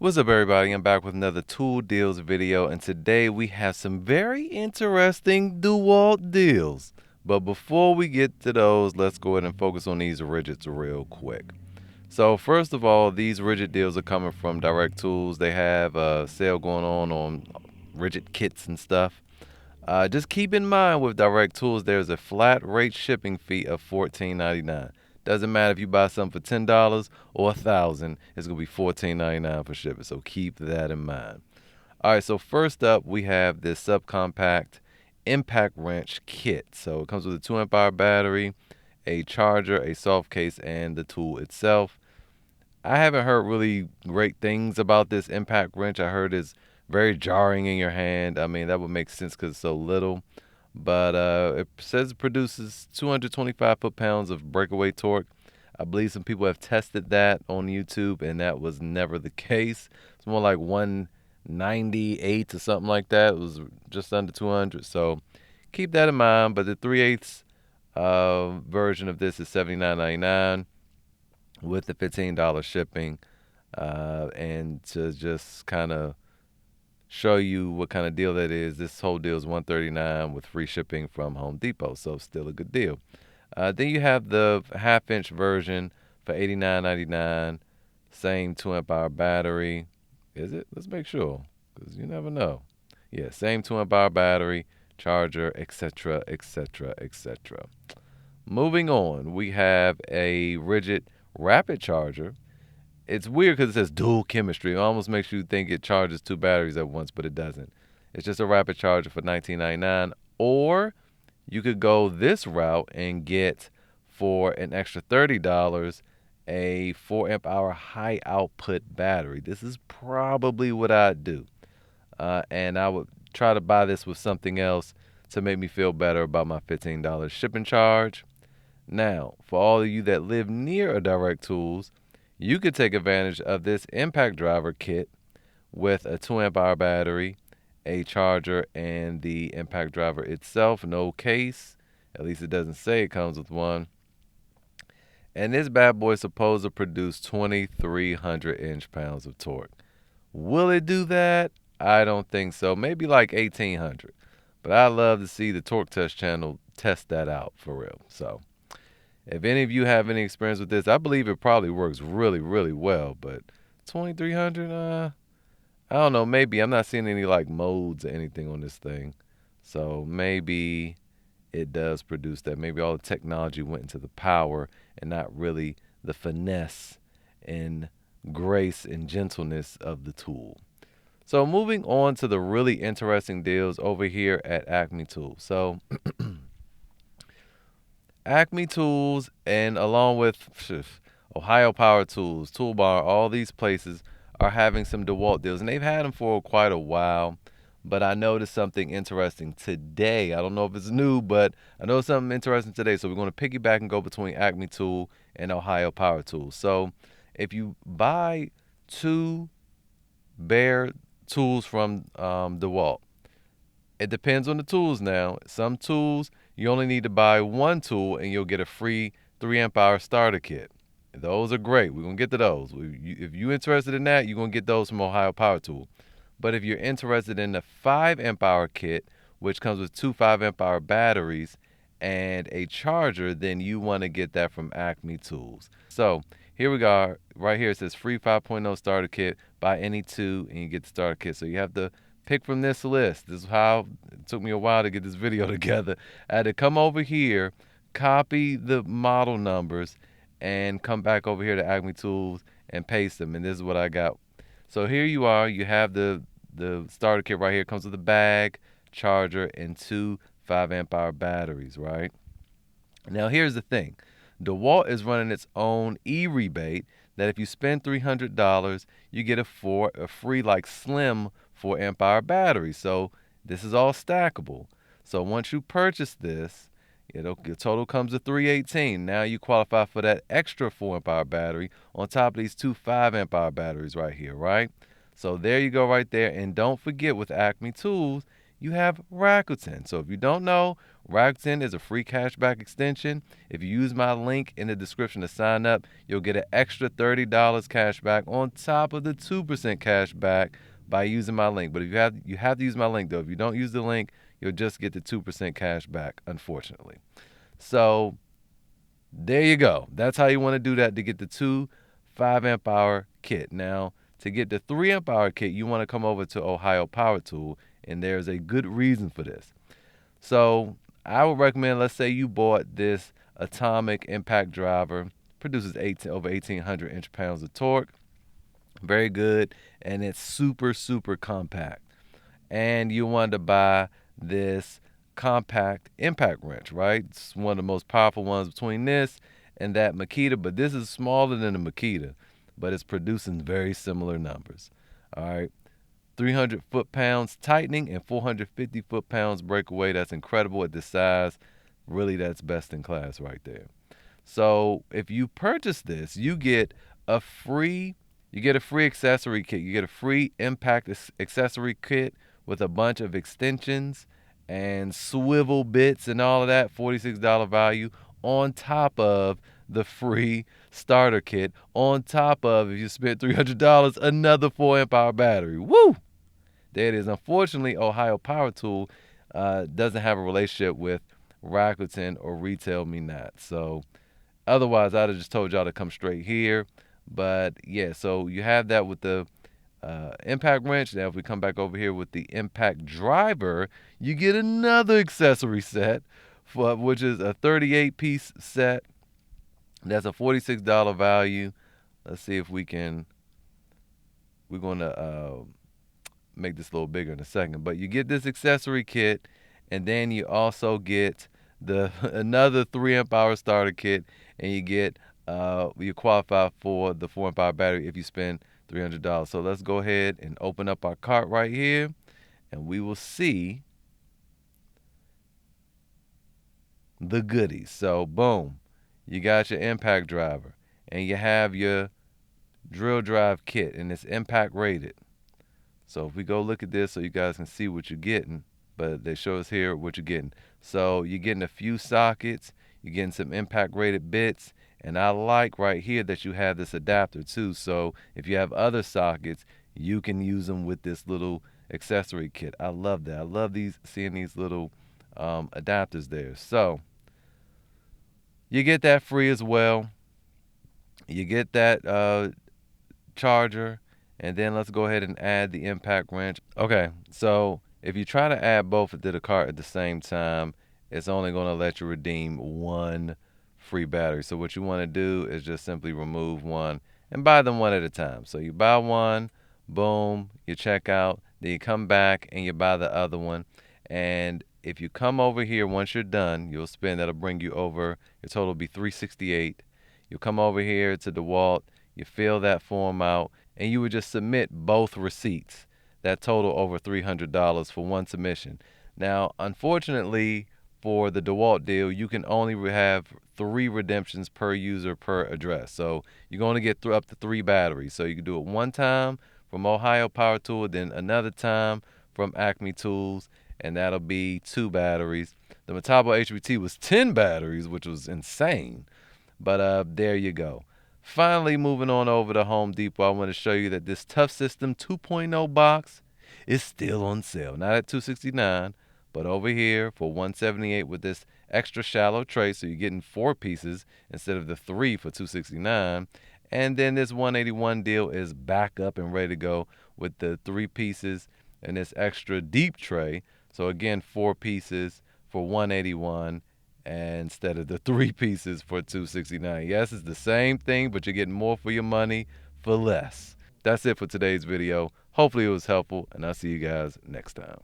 What's up, everybody? I'm back with another tool deals video, and today we have some very interesting DeWALT deals. But before we get to those, let's go ahead and focus on these widgets real quick. So first of all, these rigid deals are coming from Direct Tools. They have a sale going on rigid kits and stuff. Just keep in mind with Direct Tools, there's a flat rate shipping fee of $14.99. Doesn't matter if you buy something for $10 or $1,000, it's gonna be $14.99 for shipping. So keep that in mind. All right, so first up we have this subcompact impact wrench kit. So it comes with a 2 amp hour battery, a charger, a soft case, and the tool itself. I haven't heard really great things about this impact wrench. I heard it's very jarring in your hand. I mean, that would make sense because it's so little. But it says it produces 225 foot-pounds of breakaway torque. I believe some people have tested that on YouTube, and that was never the case. It's more like 198 or something like that. It was just under 200. So keep that in mind. But the 3/8 version of this is $79.99 with the $15 shipping. And to just kind of show you what kind of deal that is, this whole deal is $139 with free shipping from Home Depot, so still a good deal. Then you have the half-inch version for $89.99. Same 2 amp hour battery. Is it? Let's make sure, because you never know. Yeah, same 2 amp hour battery, charger, etc., etc., etc. Moving on, we have a rigid rapid charger. It's weird because it says dual chemistry. It almost makes you think it charges 2 batteries at once, but it doesn't. It's just a rapid charger for $19.99. Or you could go this route and get, for an extra $30, a 4 amp hour high output battery. This is probably what I'd do. And I would try to buy this with something else to make me feel better about my $15 shipping charge. Now, for all of you that live near a Direct Tools, you could take advantage of this impact driver kit with a 2 amp hour battery, a charger, and the impact driver itself. No case. At least it doesn't say it comes with one. And this bad boy is supposed to produce 2,300 inch-pounds of torque. Will it do that? I don't think so. Maybe like 1,800. But I'd love to see the Torque Test channel test that out for real. So if any of you have any experience with this, I believe it probably works really, really well. But 2,300, I don't know. Maybe I'm not seeing any like modes or anything on this thing. So maybe it does produce that. Maybe all the technology went into the power and not really the finesse and grace and gentleness of the tool. So moving on to the really interesting deals over here at Acme Tools. So Acme Tools, and along with Ohio Power Tools, Toolbar, all these places are having some DeWALT deals, and they've had them for quite a while. But I noticed something interesting today. I don't know if it's new, but I noticed something interesting today. So we're going to piggyback and go between Acme Tool and Ohio Power Tools. So if you buy 2 bare tools from DeWALT, it depends on the tools now. Some tools, you only need to buy 1 tool and you'll get a free 3 amp hour starter kit. Those are great. We're going to get to those. If you're interested in that, you're going to get those from Ohio Power Tool. But if you're interested in the 5 amp hour kit, which comes with 2 5 amp hour batteries and a charger, then you want to get that from Acme Tools. So here we go. Right here it says free 5.0 starter kit. Buy any 2 and you get the starter kit. So you have to pick from this list. This is how it took me a while to get this video together. I had to come over here, copy the model numbers, and come back over here to Acme Tools and paste them. And this is what I got. So here you are. You have the starter kit right here. It comes with a bag, charger, and 2 5 amp hour batteries, right? Now here's the thing. DeWALT is running its own e-rebate that if you spend $300, you get a free like slim 4 amp hour battery. So this is all stackable. So once you purchase this, your total comes to $318. Now you qualify for that extra 4 amp hour battery on top of these 2 5 amp hour batteries right here, right? So there you go right there. And don't forget, with Acme Tools, you have Rakuten. So if you don't know, Rakuten is a free cashback extension. If you use my link in the description to sign up, you'll get an extra $30 cashback on top of the 2% cashback by using my link. But if you have to use my link though. If you don't use the link, you'll just get the 2% cashback, unfortunately. So there you go. That's how you want to do that to get the 5 amp hour kit. Now, to get the 3 amp hour kit, you want to come over to Ohio Power Tool, and there's a good reason for this. So I would recommend, let's say you bought this atomic impact driver, produces over 1,800 inch-pounds of torque, very good, and it's super, super compact. And you wanted to buy this compact impact wrench, right? It's one of the most powerful ones between this and that Makita, but this is smaller than the Makita, but it's producing very similar numbers. All right. 300 foot-pounds tightening and 450 foot-pounds breakaway. That's incredible at this size. Really, that's best in class right there. So if you purchase this, you get a free accessory kit. You get a free impact accessory kit with a bunch of extensions and swivel bits and all of that, $46 value, on top of the free starter kit, on top of, if you spend $300, another 4 amp hour battery. Woo! There it is. Unfortunately, Ohio Power Tool doesn't have a relationship with Rakuten or Retail Me Not. So otherwise, I'd have just told y'all to come straight here. But yeah, so you have that with the impact wrench. Now, if we come back over here with the impact driver, you get another accessory set, which is a 38-piece set. That's a $46 value. Let's see if we can. We're going to make this a little bigger in a second. But you get this accessory kit, and then you also get the another 3 amp hour starter kit, and you get you qualify for the 4 amp hour battery if you spend $300. So let's go ahead and open up our cart right here, and we will see the goodies. So boom, you got your impact driver, and you have your drill drive kit, and it's impact rated. So if we go look at this so you guys can see what you're getting, but they show us here what you're getting. So you're getting a few sockets, you're getting some impact rated bits, and I like right here that you have this adapter too. So if you have other sockets, you can use them with this little accessory kit. I love that. I love seeing these little adapters there. So you get that free as well. You get that charger. And then let's go ahead and add the impact wrench. Okay, so if you try to add both to the cart at the same time, it's only going to let you redeem one free battery. So what you want to do is just simply remove one and buy them one at a time. So you buy one, boom, you check out, then you come back and you buy the other one. And if you come over here, once you're done, you'll spend, that'll bring you over, your total will be $368. You'll come over here to DeWALT, you fill that form out, and you would just submit both receipts that total over $300 for one submission. Now, unfortunately, for the DeWALT deal, you can only have 3 redemptions per user per address. So you're going to get up to 3 batteries. So you can do it one time from Ohio Power Tool, then another time from Acme Tools, and that'll be 2 batteries. The Metabo HVT was 10 batteries, which was insane. But there you go. Finally, moving on over to Home Depot, I want to show you that this Tough System 2.0 box is still on sale. Not at $269, but over here for $178 with this extra shallow tray. So you're getting 4 pieces instead of the 3 for $269. And then this $181 deal is back up and ready to go with the 3 pieces and this extra deep tray. So again, 4 pieces for $181. And instead of the 3 pieces for $269. Yes, it's the same thing, but you're getting more for your money for less. That's it for today's video. Hopefully it was helpful, and I'll see you guys next time.